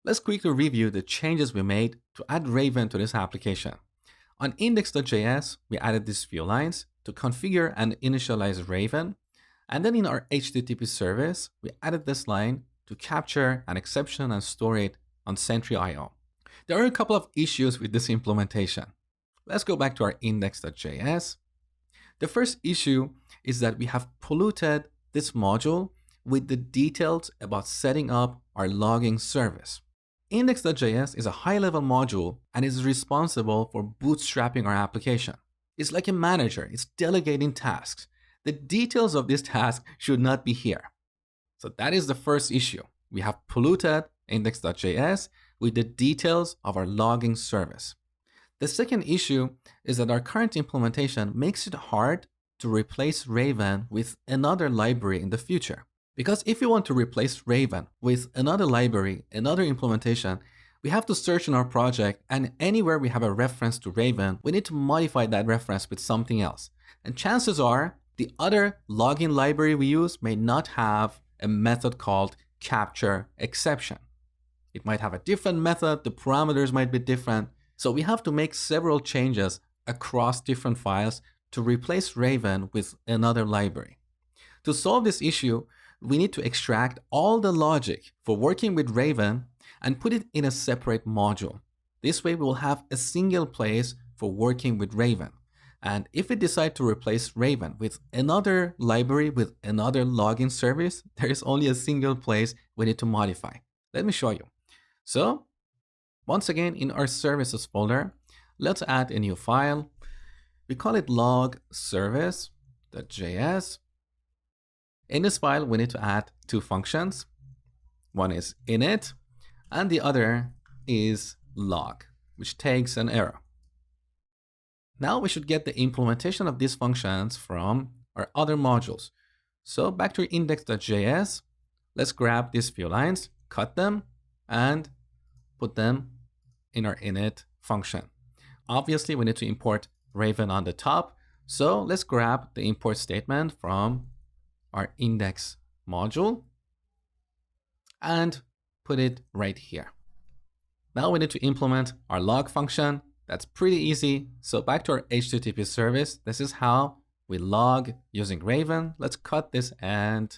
Let's quickly review the changes we made to add Raven to this application. On index.js, we added these few lines to configure and initialize Raven. And then in our HTTP service, we added this line to capture an exception and store it on Sentry.io. There are a couple of issues with this implementation. Let's go back to our index.js. The first issue is that we have polluted this module with the details about setting up our logging service. Index.js is a high-level module and is responsible for bootstrapping our application. It's like a manager, it's delegating tasks. The details of this task should not be here. So that is the first issue. We have polluted index.js with the details of our logging service. The second issue is that our current implementation makes it hard to replace Raven with another library in the future. Because if you want to replace Raven with another library, another implementation, we have to search in our project, and anywhere we have a reference to Raven, we need to modify that reference with something else. And chances are the other login library we use may not have a method called capture exception. It might have a different method, the parameters might be different. So we have to make several changes across different files to replace Raven with another library. To solve this issue, we need to extract all the logic for working with Raven and put it in a separate module. This way we will have a single place for working with Raven. And if we decide to replace Raven with another library with another login service, there is only a single place we need to modify. Let me show you. So once again, in our services folder, let's add a new file. We call it log service.js. In this file, we need to add two functions. One is init, and the other is log, which takes an error. Now we should get the implementation of these functions from our other modules. So back to index.js, let's grab these few lines, cut them, and put them in our init function. Obviously, we need to import Raven on the top. So let's grab the import statement from our index module and put it right here. Now we need to implement our log function. That's pretty easy. So back to our HTTP service, this is how we log using Raven. Let's cut this and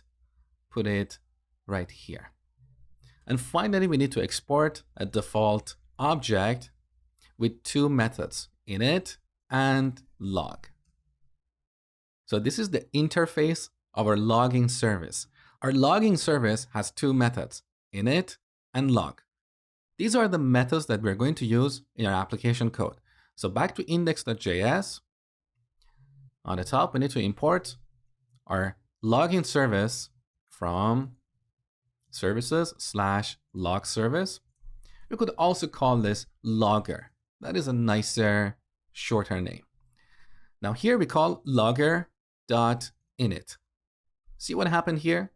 put it right here. And finally, we need to export a default object with two methods, init and log. So this is the interface of our logging service. Our logging service has two methods, init and log. These are the methods that we're going to use in our application code. So back to index.js. On the top, we need to import our logging service from services/log service. We could also call this logger. That is a nicer, shorter name. Now here we call logger.init. See what happened here?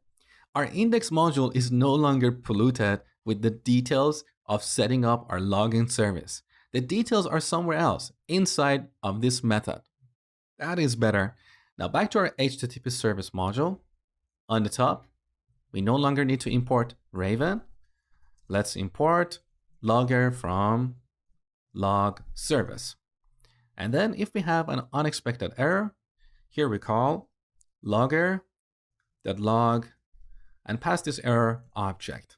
Our index module is no longer polluted with the details of setting up our logging service. The details are somewhere else inside of this method. That is better. Now back to our HTTP service module. On the top, we no longer need to import Raven. Let's import logger from log service. And then if we have an unexpected error, here we call logger.log and pass this error object.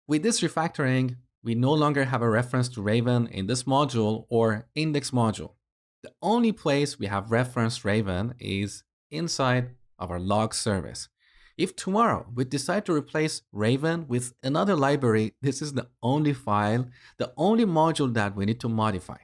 With this refactoring, we no longer have a reference to Raven in this module or index module. The only place we have referenced Raven is inside of our log service. If tomorrow we decide to replace Raven with another library, this is the only file, the only module that we need to modify.